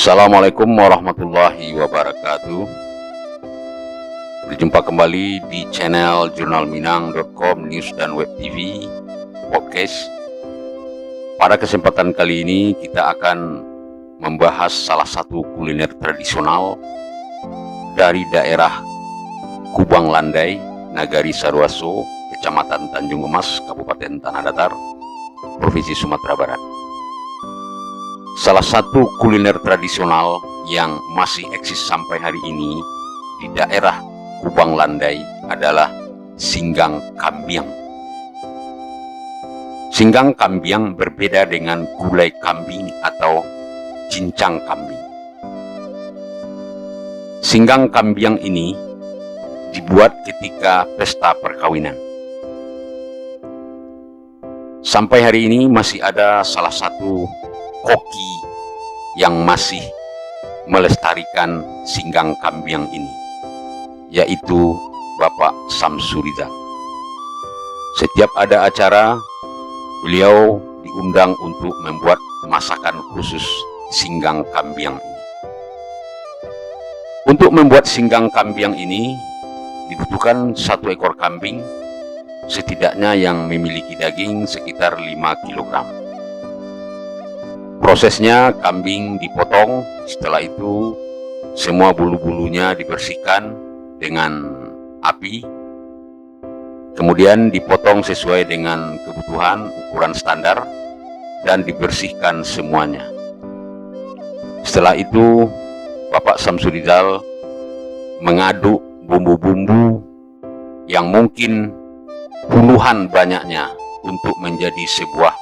Assalamualaikum warahmatullahi wabarakatuh. Berjumpa kembali di channel jurnalminang.com News dan Web TV Podcast. Pada kesempatan kali ini kita akan membahas salah satu kuliner tradisional dari daerah Kubang Landai, Nagari Sarwaso, Kecamatan Tanjung Emas, Kabupaten Tanah Datar, Provinsi Sumatera Barat. Salah satu kuliner tradisional yang masih eksis sampai hari ini di daerah Kubang Landai adalah singgang kambiang. Singgang kambiang berbeda dengan gulai kambing atau cincang kambing. Singgang kambiang ini dibuat ketika pesta perkawinan. Sampai hari ini masih ada salah satu koki yang masih melestarikan singgang kambiang ini, yaitu Bapak Samsurizal. Setiap ada acara, beliau diundang untuk membuat masakan khusus singgang kambiang ini. Untuk membuat singgang kambiang ini dibutuhkan 1 ekor kambing, setidaknya yang memiliki daging sekitar 5 kg. Prosesnya, kambing dipotong, setelah itu semua bulu-bulunya dibersihkan dengan api, kemudian dipotong sesuai dengan kebutuhan ukuran standar dan dibersihkan semuanya. Setelah itu Bapak Samsurizal mengaduk bumbu-bumbu yang mungkin puluhan banyaknya untuk menjadi sebuah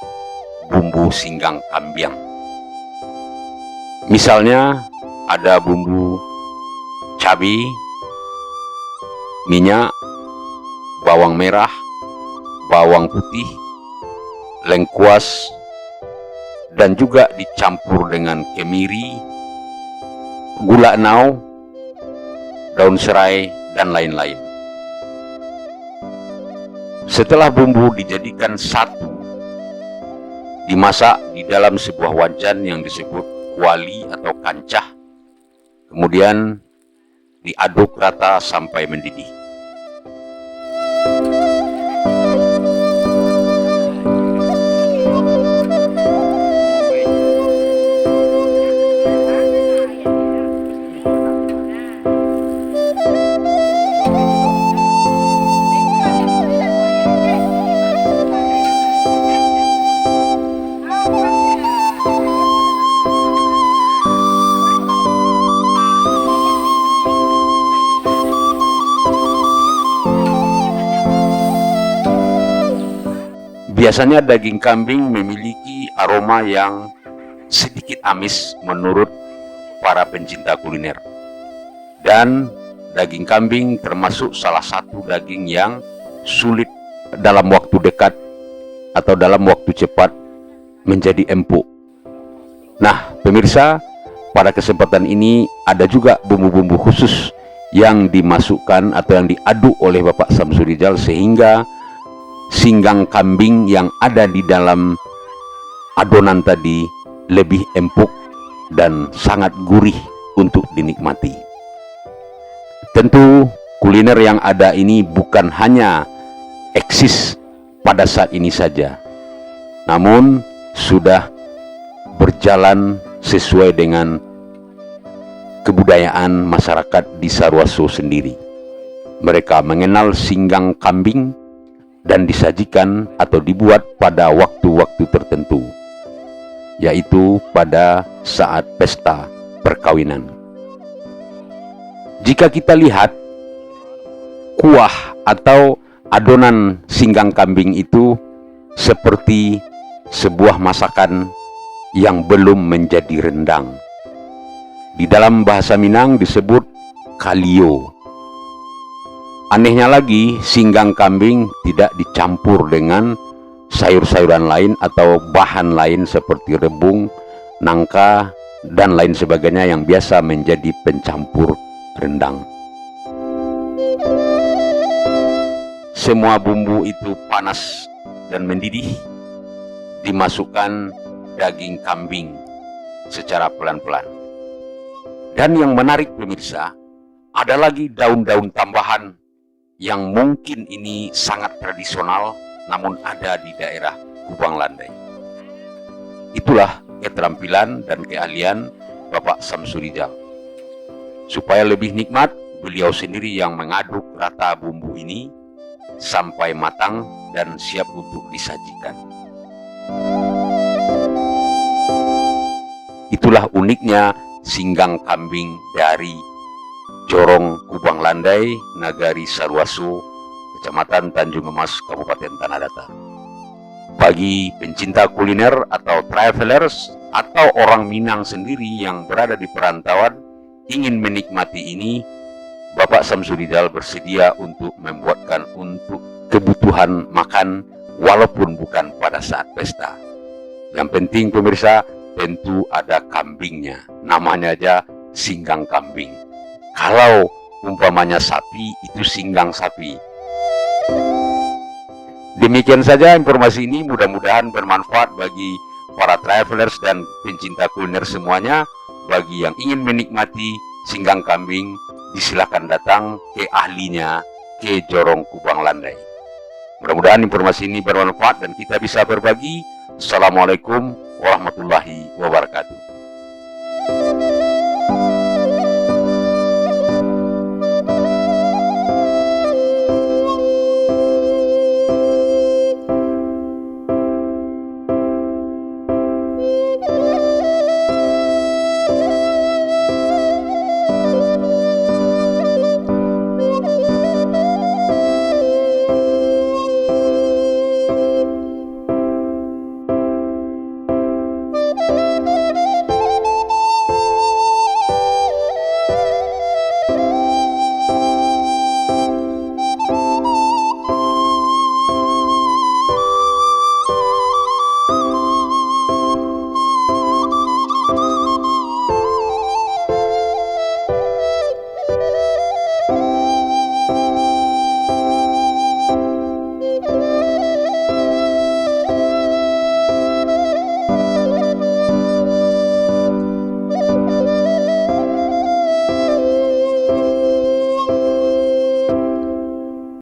bumbu singgang kambiang. Misalnya ada bumbu cabai, minyak, bawang merah, bawang putih, lengkuas, dan juga dicampur dengan kemiri, gula enau, daun serai, dan lain-lain. Setelah bumbu dijadikan satu, dimasak di dalam sebuah wajan yang disebut kuali atau kancah, kemudian diaduk rata sampai mendidih. Biasanya daging kambing memiliki aroma yang sedikit amis menurut para pencinta kuliner. Dan daging kambing termasuk salah satu daging yang sulit dalam waktu dekat atau dalam waktu cepat menjadi empuk. Nah, pemirsa, pada kesempatan ini ada juga bumbu-bumbu khusus yang dimasukkan atau yang diaduk oleh Bapak Samsurizal sehingga singgang kambing yang ada di dalam adonan tadi lebih empuk dan sangat gurih untuk dinikmati. Tentu kuliner yang ada ini bukan hanya eksis pada saat ini saja, namun sudah berjalan sesuai dengan kebudayaan masyarakat di Sarwaso sendiri. Mereka mengenal singgang kambing dan disajikan atau dibuat pada waktu-waktu tertentu, yaitu pada saat pesta perkawinan. Jika kita lihat kuah atau adonan singgang kambing itu seperti sebuah masakan yang belum menjadi rendang. Di dalam bahasa Minang disebut kalio. Anehnya lagi, singgang kambing tidak dicampur dengan sayur-sayuran lain atau bahan lain seperti rebung, nangka, dan lain sebagainya yang biasa menjadi pencampur rendang. Semua bumbu itu panas dan mendidih, dimasukkan daging kambing secara pelan-pelan. Dan yang menarik pemirsa, ada lagi daun-daun tambahan yang mungkin ini sangat tradisional namun ada di daerah Kubang Landai. Itulah keterampilan dan keahlian Bapak Samsurijal. Supaya lebih nikmat, beliau sendiri yang mengaduk rata bumbu ini sampai matang dan siap untuk disajikan. Itulah uniknya singgang kambing dari Jorong Kubang Landai, Nagari Saruasu, Kecamatan Tanjung Emas, Kabupaten Tanah Datar. Bagi pencinta kuliner atau travelers atau orang Minang sendiri yang berada di perantauan ingin menikmati ini, Bapak Samsurijal bersedia untuk membuatkan untuk kebutuhan makan walaupun bukan pada saat pesta. Yang penting pemirsa, tentu ada kambingnya, namanya aja singgang kambing. Kalau umpamanya sapi, itu singgang sapi. Demikian saja informasi ini, mudah-mudahan bermanfaat bagi para travelers dan pencinta kuliner semuanya. Bagi yang ingin menikmati singgang kambing, disilakan datang ke ahlinya, ke Jorong Kubang Landai. Mudah-mudahan informasi ini bermanfaat dan kita bisa berbagi. Assalamualaikum warahmatullahi wabarakatuh.